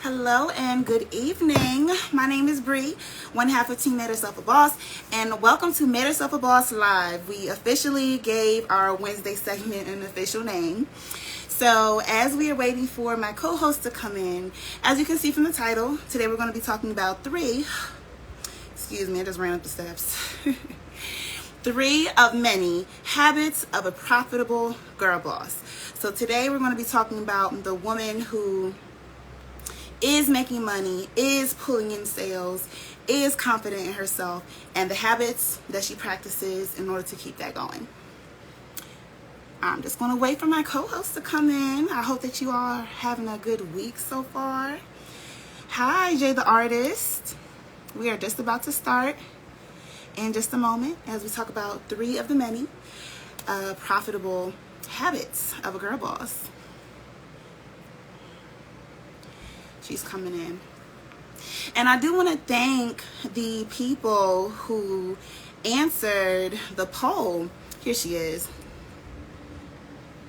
Hello and good evening. My name is Bree, one half of Team Made Herself a Boss, and welcome to Made Herself a Boss Live. We officially gave our Wednesday segment an official name. So as we are waiting for my co-host to come in, as you can see from the title, today we're going to be talking about excuse me, I just ran up the steps. 3 of many habits of a profitable girl boss. So today we're going to be talking about the woman who is making money, is pulling in sales, is confident in herself, and the habits that she practices in order to keep that going. I'm just going to wait for my co-host to come in. I hope that you all are having a good week so far. Hi, Jay the Artist. We are just about to start in just a moment as we talk about 3 of the many profitable habits of a girl boss. She's coming in. And I do want to thank the people who answered the poll. Here she is.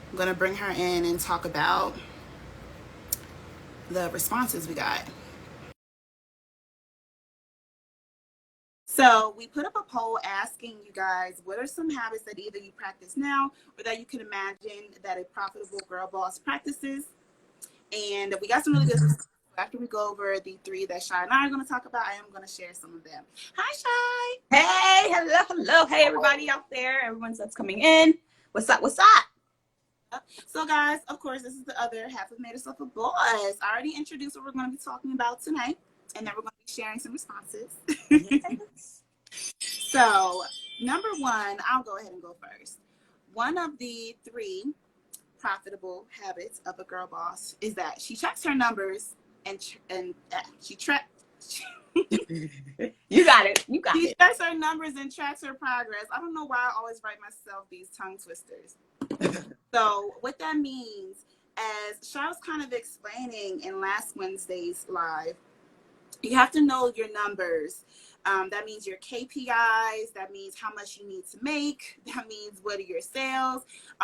I'm going to bring her in and talk about the responses we got. So we put up a poll asking you guys, what are some habits that either you practice now or that you can imagine that a profitable girl boss practices? And we got some really good responses. After we go over the 3 that Shy and I are going to talk about, I am going to share some of them. Hi, Shy. Hey, hello. Hey, everybody out there. Everyone that's coming in. What's up? So, guys, of course, this is the other half of Made Herself a Boss. I already introduced what we're going to be talking about tonight, and then we're going to be sharing some responses. Yes. So, number 1, I'll go ahead and go first. One of the 3 profitable habits of a girl boss is that she checks her numbers and she tracks. You got it. She checks her numbers and tracks her progress. I don't know why I always write myself these tongue twisters. So what that means, as Sha was kind of explaining in last Wednesday's live, you have to know your numbers. That means your KPIs. That means how much you need to make. That means what are your sales.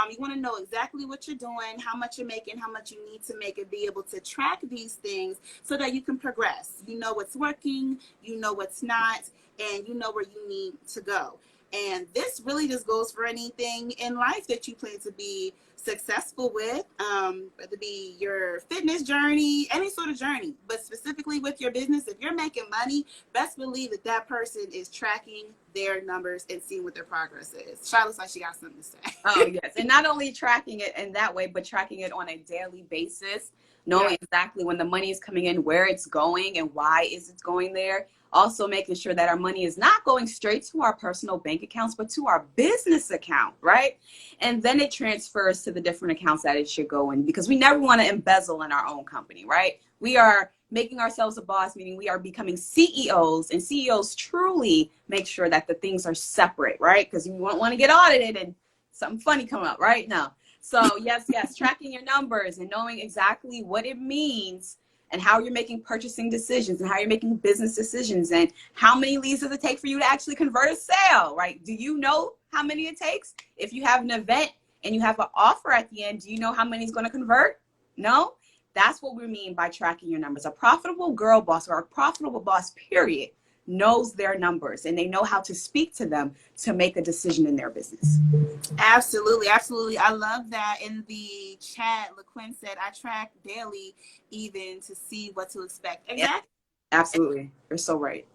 You want to know exactly what you're doing, how much you're making, how much you need to make, and be able to track these things so that you can progress. You know what's working, you know what's not, and you know where you need to go. And this really just goes for anything in life that you plan to be successful with, whether it be your fitness journey, any sort of journey, but specifically with your business. If you're making money, best believe that that person is tracking their numbers and seeing what their progress is. Shy looks like she got something to say. Oh, yes. And not only tracking it in that way, but tracking it on a daily basis, knowing exactly when the money is coming in, where it's going, and why is it going there. Also making sure that our money is not going straight to our personal bank accounts, but to our business account, right? And then it transfers to the different accounts that it should go in, because we never want to embezzle in our own company, right? We are making ourselves a boss, meaning we are becoming CEOs, and CEOs truly make sure that the things are separate, right? Because you won't want to get audited and something funny come up, right? No. So yes, tracking your numbers and knowing exactly what it means and how you're making purchasing decisions and how you're making business decisions and how many leads does it take for you to actually convert a sale, right? Do you know how many it takes? If you have an event and you have an offer at the end, do you know how many is going to convert? No? That's what we mean by tracking your numbers. A profitable girl boss or a profitable boss, period, knows their numbers and they know how to speak to them to make a decision in their business. Absolutely. I love that. In the chat, LaQuinn said, I track daily even to see what to expect. Exactly. Yeah, absolutely. You're so right.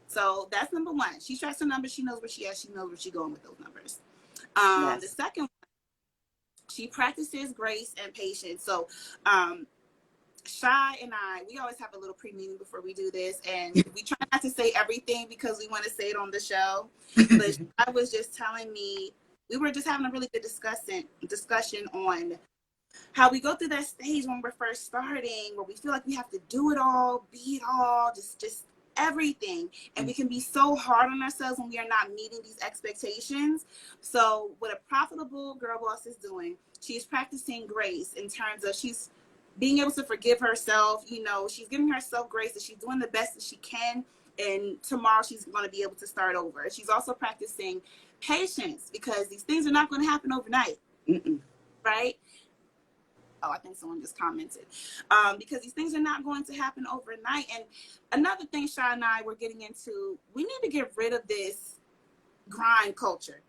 So that's number 1. She tracks her numbers. She knows where she is. She knows where she's going with those numbers. Yes. The second one, she practices grace and patience. So Shy and I, we always have a little pre-meeting before we do this, and we try not to say everything because we want to say it on the show. But Shy was just telling me, we were just having a really good discussion on how we go through that stage when we're first starting, where we feel like we have to do it all, be it all, just everything. And we can be so hard on ourselves when we are not meeting these expectations. So what a profitable girl boss is doing, she's practicing grace in terms of she's being able to forgive herself. You know, she's giving herself grace that she's doing the best that she can, and tomorrow she's going to be able to start over. She's also practicing patience because these things are not going to happen overnight. Mm-mm. Right? Oh, I think someone just commented. Because these things are not going to happen overnight. And another thing Shy and I were getting into, we need to get rid of this grind culture.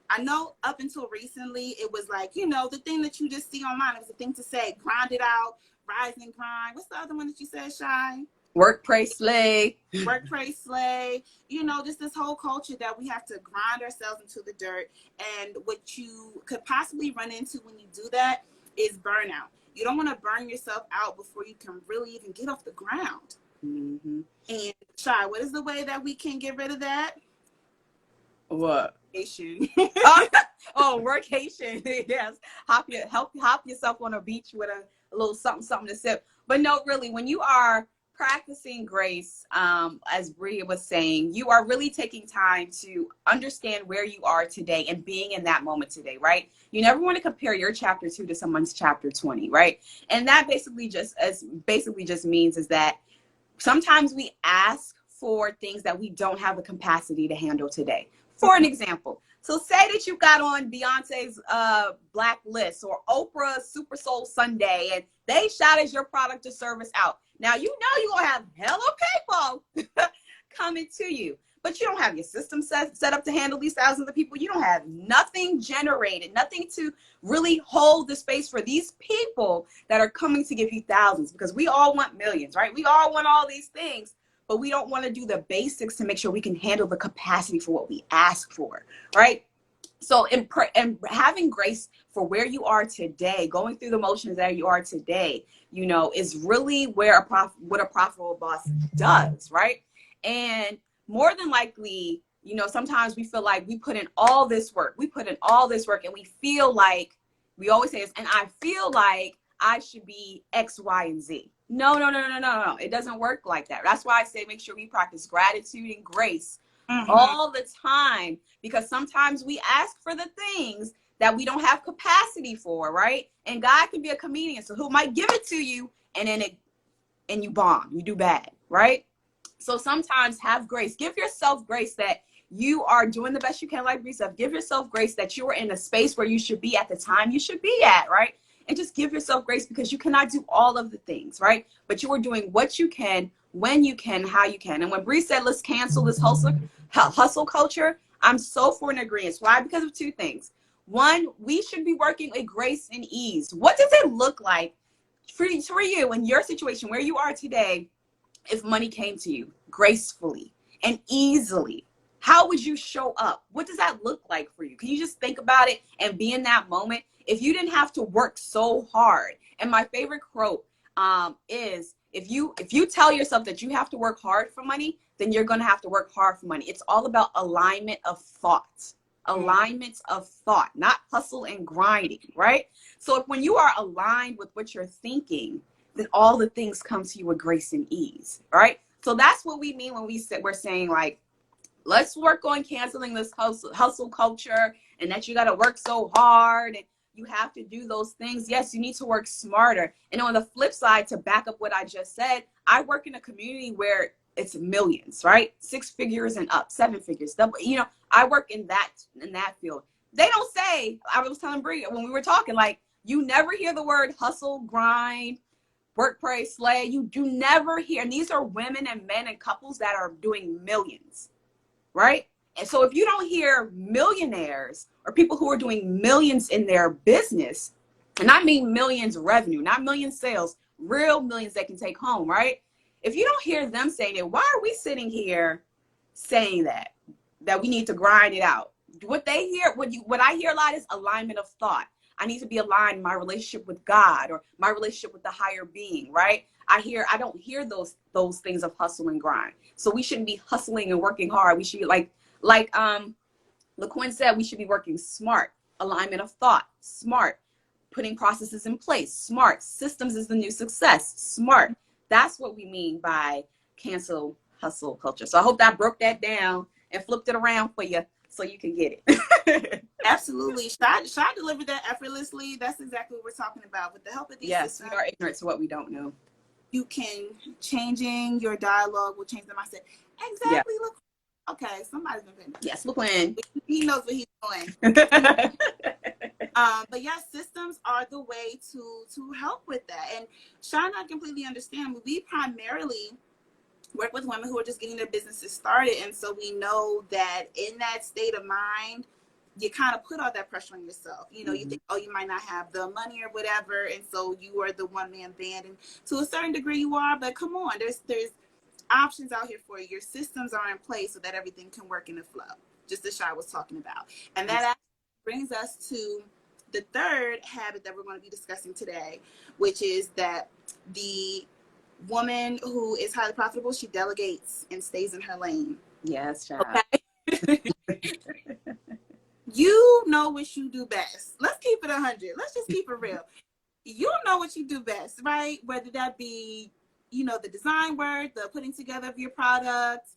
I know up until recently, it was like, you know, the thing that you just see online, it was a thing to say, grind it out, rise and grind. What's the other one that you said, Shy? Work, pray, slay. Work, pray, slay. You know, just this whole culture that we have to grind ourselves into the dirt. And what you could possibly run into when you do that is burnout. You don't want to burn yourself out before you can really even get off the ground. Mm-hmm. And Shy, what is the way that we can get rid of that? What? Workation. Workation. Yes. Hop yourself on a beach with a little something to sip. But no, really, when you are practicing grace, as Bria was saying, you are really taking time to understand where you are today and being in that moment today, right? You never want to compare your chapter 2 to someone's chapter 20, right? And that basically just means is that sometimes we ask for things that we don't have the capacity to handle today. For an example, so say that you got on Beyonce's Black List or Oprah's Super Soul Sunday, and they shouted your product or service out. Now, you know you're going to have hella people coming to you, but you don't have your system set up to handle these thousands of people. You don't have nothing generated, nothing to really hold the space for these people that are coming to give you thousands, because we all want millions, right? We all want all these things, but we don't want to do the basics to make sure we can handle the capacity for what we ask for, right? So and having grace for where you are today, going through the motions that you are today, you know, is really where what a profitable boss does, right? And more than likely, you know, sometimes we feel like we put in all this work, and we feel like, we always say this, and I feel like I should be X, Y, and Z. No. It doesn't work like that. That's why I say make sure we practice gratitude and grace all the time, because sometimes we ask for the things that we don't have capacity for, right? And God can be a comedian, so who might give it to you, and then you bomb, you do bad, right? So sometimes have grace. Give yourself grace that you are doing the best you can, like Brisa. Give yourself grace that you are in a space where you should be at the time you should be at, right? And just give yourself grace, because you cannot do all of the things, right? But you are doing what you can, when you can, how you can. And when Bree said, let's cancel this hustle culture, I'm so for an agreement. Why? Because of two things. One, we should be working with grace and ease. What does it look like for you in your situation where you are today if money came to you gracefully and easily? How would you show up? What does that look like for you? Can you just think about it and be in that moment? If you didn't have to work so hard. And my favorite quote is, if you tell yourself that you have to work hard for money, then you're going to have to work hard for money. It's all about alignment of thought. Alignment of thought, not hustle and grinding, right? So when you are aligned with what you're thinking, then all the things come to you with grace and ease, right? So that's what we mean when we're saying, like, let's work on canceling this hustle culture, and that you got to work so hard and you have to do those things. Yes, you need to work smarter. And on the flip side, to back up what I just said, I work in a community where it's millions, right? 6 figures and up, 7 figures, double. You know, I work in that field. They don't say, I was telling Brie when we were talking, like, you never hear the word hustle, grind, work, pray, slay. You do never hear. And these are women and men and couples that are doing millions, right? And so if you don't hear millionaires or people who are doing millions in their business, and I mean millions revenue, not million sales, real millions they can take home, right? If you don't hear them saying it, why are we sitting here saying that we need to grind it out? What they hear, what I hear a lot is alignment of thought. I need to be aligned in my relationship with God or my relationship with the higher being, right? I don't hear those things of hustle and grind. So we shouldn't be hustling and working hard. We should be like LaQuinn said, we should be working smart. Alignment of thought, smart. Putting processes in place, smart. Systems is the new success, smart. That's what we mean by cancel hustle culture. So I hope that broke that down and flipped it around for you so you can get it. Absolutely. Shy delivered that effortlessly. That's exactly what we're talking about. With the help of these systems, we are ignorant to what we don't know. You can, changing your dialogue will change the mindset. Exactly. Yeah. Look. Okay, somebody's been paying. Yes, LaQuinn. He knows what he's doing. But yeah, systems are the way to help with that. And Sean, I completely understand. We primarily work with women who are just getting their businesses started, and so we know that in that state of mind, you kind of put all that pressure on yourself. You know, you think, oh, you might not have the money or whatever, and so you are the one man band, and to a certain degree you are. But come on, there's options out here for you. Your systems are in place so that everything can work in the flow, just as Shai was talking about. And that actually brings us to the third habit that we're going to be discussing today, which is that the woman who is highly profitable, she delegates and stays in her lane. Yes, child. Okay. You know what you do best. Let's keep it 100. Let's just keep it real. You know what you do best, right? Whether that be, you know, the design work, the putting together of your product,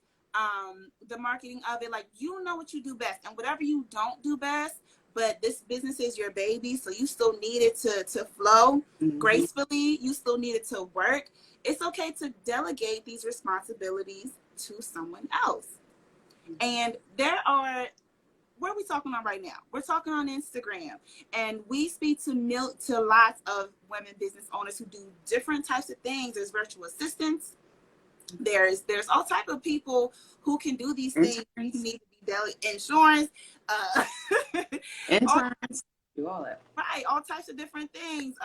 the marketing of it. Like, you know what you do best. And whatever you don't do best, but this business is your baby, so you still need it to flow gracefully. You still need it to work. It's okay to delegate these responsibilities to someone else. And there are, where are we talking on right now? We're talking on Instagram, and we speak to lots of women business owners who do different types of things. There's virtual assistants. There's all type of people who can do these things. You need to be insurance, interns, do all that. Right, all types of different things.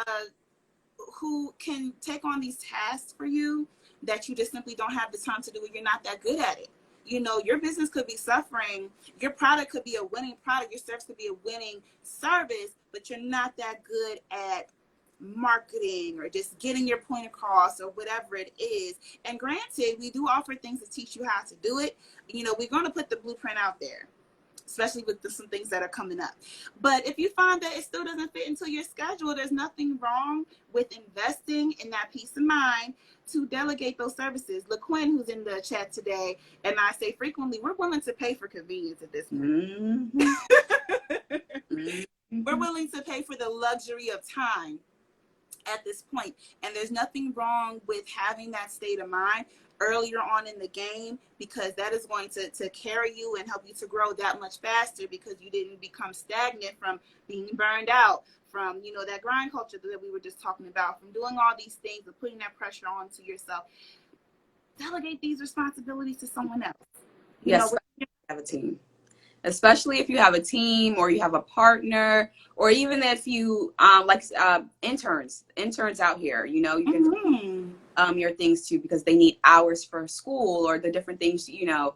Who can take on these tasks for you that you just simply don't have the time to do, and you're not that good at it. You know, your business could be suffering. Your product could be a winning product. Your service could be a winning service, but you're not that good at marketing or just getting your point across or whatever it is. And granted, we do offer things to teach you how to do it. You know, we're going to put the blueprint out there, especially with some things that are coming up. But if you find that it still doesn't fit into your schedule, there's nothing wrong with investing in that peace of mind to delegate those services. LaQuinn, who's in the chat today, and I say frequently, we're willing to pay for convenience at this point. We're willing to pay for the luxury of time at this point. And there's nothing wrong with having that state of mind earlier on in the game, because that is going to carry you and help you to grow that much faster, because you didn't become stagnant from being burned out, from, you know, that grind culture that we were just talking about, from doing all these things and putting that pressure onto yourself. Delegate these responsibilities to someone else. Yes, you have a team. Especially if you have a team or you have a partner, or even if you interns out here, you know, you can your things too, because they need hours for school or the different things, you know,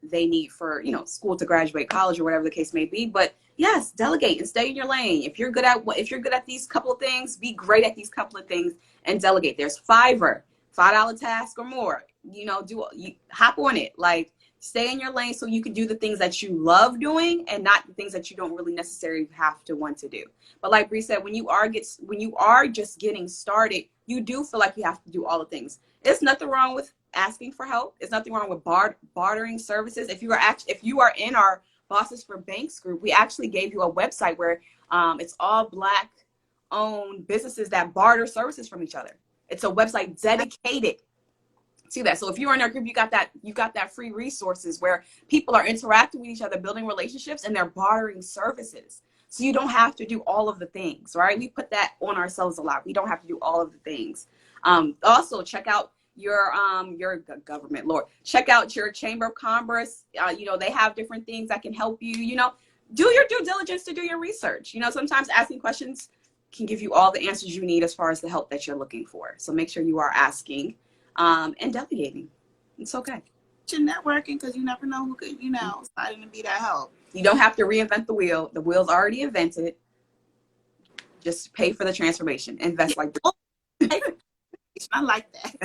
they need for, you know, school to graduate, college, or whatever the case may be. But yes, delegate and stay in your lane. If you're good at these couple of things, be great at these couple of things and delegate. There's $5 task or more, you know, hop on it. Like, stay in your lane so you can do the things that you love doing and not the things that you don't really necessarily have to want to do. But like Bree said, when you are just getting started, you do feel like you have to do all the things. There's nothing wrong with asking for help. There's nothing wrong with bartering services. If you are in our Bosses for Banks group, we actually gave you a website where it's all Black owned businesses that barter services from each other. It's a website dedicated to that. So if you're in our group, you got that free resources where people are interacting with each other, building relationships, and they're bartering services. So you don't have to do all of the things, right? We put that on ourselves a lot. We don't have to do all of the things. Also, check out your government, Lord. Check out your Chamber of Commerce. You know, they have different things that can help you. You know, do your due diligence to do your research. You know, sometimes asking questions can give you all the answers you need as far as the help that you're looking for. So make sure you are asking. And delegating. It's okay. You're networking, because you never know who could, you know, slide in to be that help. You don't have to reinvent the wheel. The wheel's already invented. Just pay for the transformation. Invest like I like that.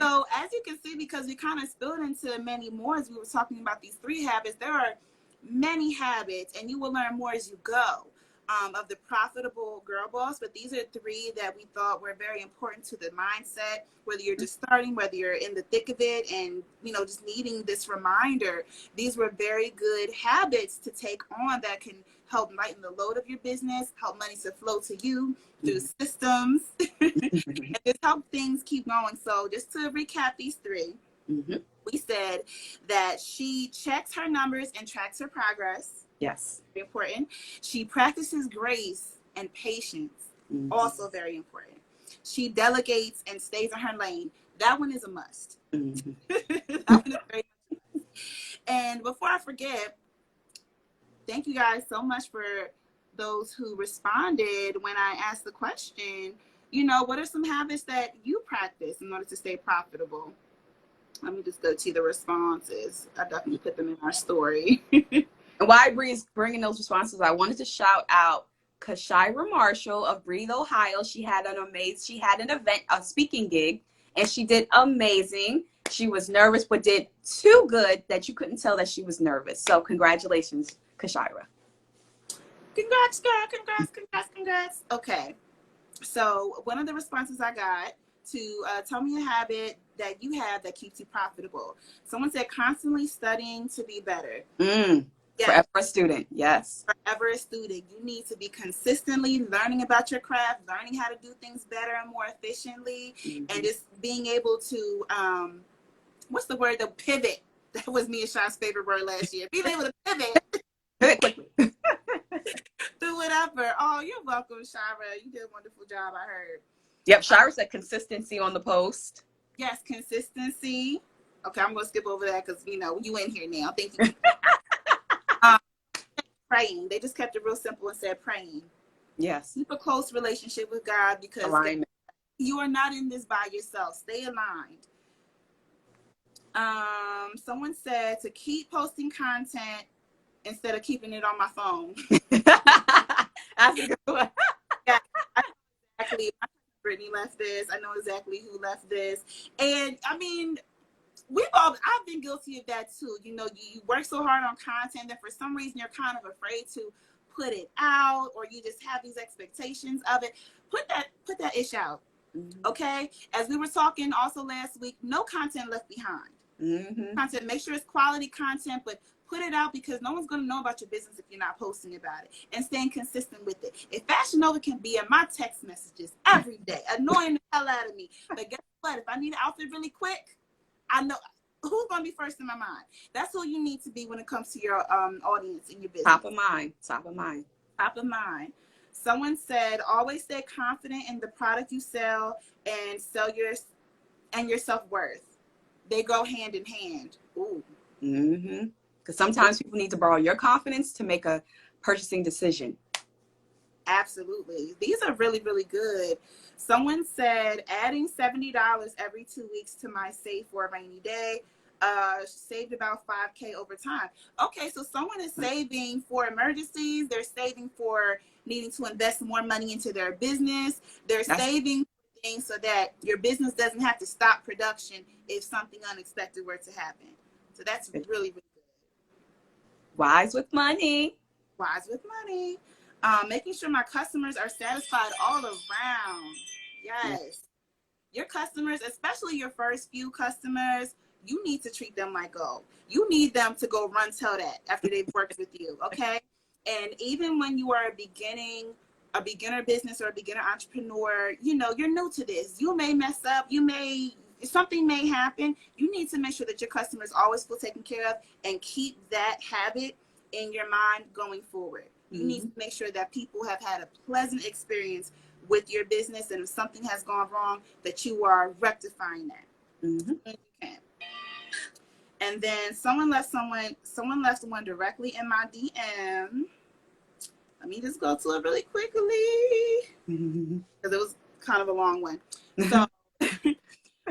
So as you can see, because we kind of spilled into many more as we were talking about these 3 habits, there are many habits, and you will learn more as you go. Of the profitable girl boss, but these are 3 that we thought were very important to the mindset, whether you're just starting, whether you're in the thick of it, and, you know, just needing this reminder. These were very good habits to take on that can help lighten the load of your business, help money to flow to you through systems, and just help things keep going. So just to recap these 3, we said that she checks her numbers and tracks her progress. Yes. Very important. She practices grace and patience. Mm-hmm. Also very important. She delegates and stays in her lane. That one is a must. Mm-hmm. That one is very much. And before I forget, thank you guys so much for those who responded when I asked the question, what are some habits that you practice in order to stay profitable? Let me just go to the responses. I definitely put them in our story. And while Bree's bringing those responses, I wanted to shout out Kashira Marshall of Breathe, Ohio. She had an event, a speaking gig, and she did amazing. She was nervous, but did too good that you couldn't tell that she was nervous. So congratulations, Kashira. Congrats, girl. Congrats. Okay. So one of the responses I got to tell me a habit that you have that keeps you profitable. Someone said constantly studying to be better. Yes. Forever a student. Yes. Forever a student. You need to be consistently learning about your craft, learning how to do things better and more efficiently, and just being able to, what's the word? The pivot. That was me and Sean's favorite word last year. Being able to pivot quickly. through whatever. Oh, you're welcome, Shira. You did a wonderful job, I heard. Yep, Shira said consistency on the post. Yes, consistency. Okay, I'm going to skip over that because, you in here now. Thank you. Praying. They just kept it real simple and said praying. Yes. Keep a close relationship with God because alignment. You are not in this by yourself. Stay aligned. Someone said to keep posting content instead of keeping it on my phone. That's a good one. Yeah, exactly. Brittany left this. I know exactly who left this. And I mean, I've been guilty of that too. You work so hard on content that for some reason you're kind of afraid to put it out, or you just have these expectations of it. Put that ish out. Okay? As we were talking also last week, no content left behind. Content, make sure it's quality content, but put it out because no one's going to know about your business if you're not posting about it and staying consistent with it. If Fashion Nova can be in my text messages every day, annoying the hell out of me. But guess what? If I need an outfit really quick, I know who's going to be first in my mind. That's who you need to be when it comes to your audience in your business. Top of mind. Someone said, always stay confident in the product you sell and sell your self-worth. They go hand in hand. Ooh. Because sometimes people need to borrow your confidence to make a purchasing decision. Absolutely. These are really, really good. Someone said adding $70 every 2 weeks to my save for a rainy day. Saved about $5,000 over time. Okay, so someone is saving for emergencies. They're saving for needing to invest more money into their business. They're saving things so that your business doesn't have to stop production if something unexpected were to happen. So that's really, really good. Wise with money. Making sure my customers are satisfied all around. Yes. Your customers, especially your first few customers, you need to treat them like gold. You need them to go run tell that after they've worked with you, okay? And even when you are a beginner business or a beginner entrepreneur, you're new to this. You may mess up. Something may happen. You need to make sure that your customers always feel taken care of and keep that habit in your mind going forward. You need to make sure that people have had a pleasant experience with your business, and if something has gone wrong, that you are rectifying that. You can. And then someone left one directly in my DM. Let me just go to it really quickly because it was kind of a long one. So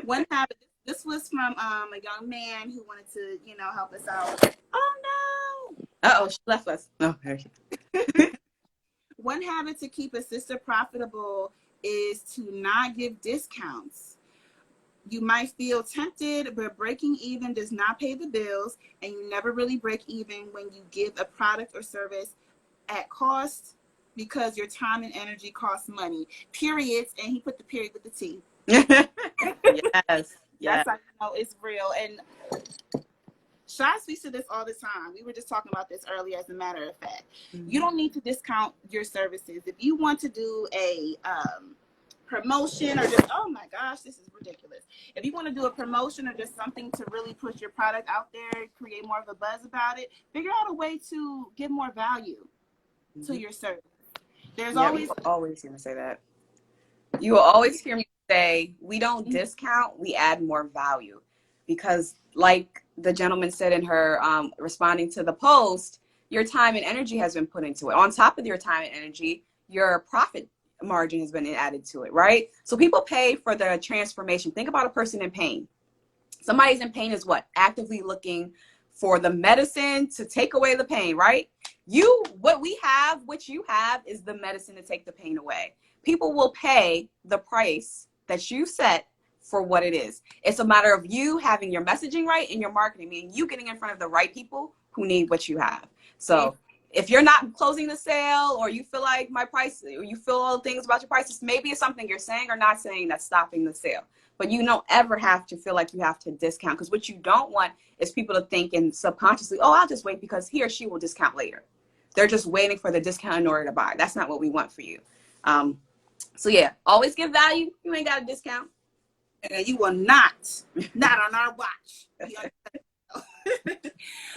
one habit. This was from a young man who wanted to, help us out. Oh no! Uh-oh, she left us. Okay. One habit to keep a sister profitable is to not give discounts. You might feel tempted, but breaking even does not pay the bills, and you never really break even when you give a product or service at cost because your time and energy costs money. Periods, and he put the period with the T. Yes. That's how you know it's real. And Sean speaks to this all the time. We were just talking about this earlier, as a matter of fact. You don't need to discount your services. If you want to do a promotion or just, oh my gosh, this is ridiculous. If you want to do a promotion or just something to really push your product out there, create more of a buzz about it, figure out a way to give more value to your service. There's always going to say that. You will always hear me say, we don't discount, we add more value. Because like the gentleman said in her responding to the post, your time and energy has been put into it. On top of your time and energy, your profit margin has been added to it, right? So people pay for the transformation. Think about a person in pain. Somebody's in pain is what? Actively looking for the medicine to take away the pain, right? What you have is the medicine to take the pain away. People will pay the price that you set for what it is. It's a matter of you having your messaging right and your marketing, meaning you getting in front of the right people who need what you have. So if you're not closing the sale, or you feel like my price, or you feel all the things about your prices, maybe it's something you're saying or not saying that's stopping the sale. But you don't ever have to feel like you have to discount, because what you don't want is people to think and subconsciously, oh, I'll just wait because he or she will discount later. They're just waiting for the discount in order to buy. That's not what we want for you. So yeah, always give value. You ain't got a discount. And you will not on our watch.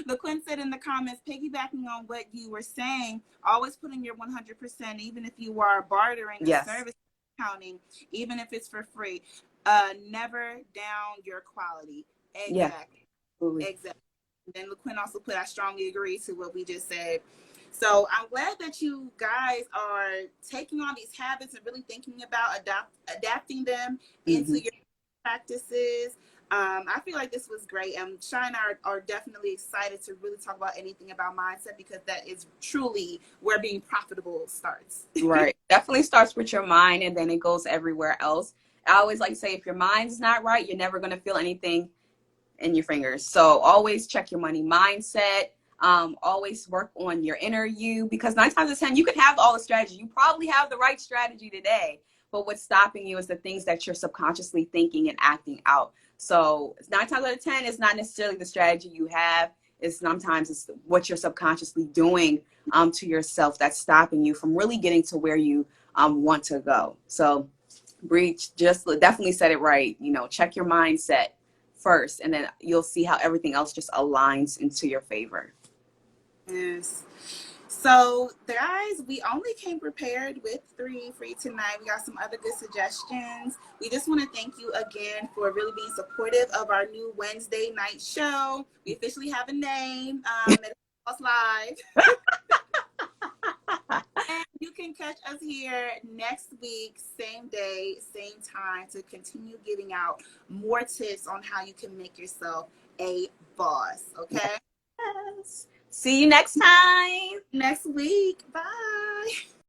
LaQuinn said in the comments, piggybacking on what you were saying, always put in your 100%, even if you are bartering a service accounting, even if it's for free. Never down your quality. Exactly. Yeah. Exactly. And then LaQuinn also put, I strongly agree to what we just said. So I'm glad that you guys are taking on these habits and really thinking about adapting them into your practices. I feel like this was great. Shai and I are definitely excited to really talk about anything about mindset, because that is truly where being profitable starts. Right. Definitely starts with your mind, and then it goes everywhere else. I always like to say, if your mind's not right, you're never going to feel anything in your fingers. So always check your money mindset. Always work on your inner you, because 9 times out of 10, you can have all the strategy. You probably have the right strategy today, but what's stopping you is the things that you're subconsciously thinking and acting out. So 9 times out of 10, it's not necessarily the strategy you have. Sometimes it's what you're subconsciously doing to yourself that's stopping you from really getting to where you want to go. So Bree just definitely said it right. Check your mindset first, and then you'll see how everything else just aligns into your favor. Yes. So guys, we only came prepared with 3 for you tonight. We got some other good suggestions. We just want to thank you again for really being supportive of our new Wednesday night show. We officially have a name, Boss Live. And you can catch us here next week, same day, same time, to continue giving out more tips on how you can make yourself a boss. Okay? Yes. See you next time. Next week. Bye.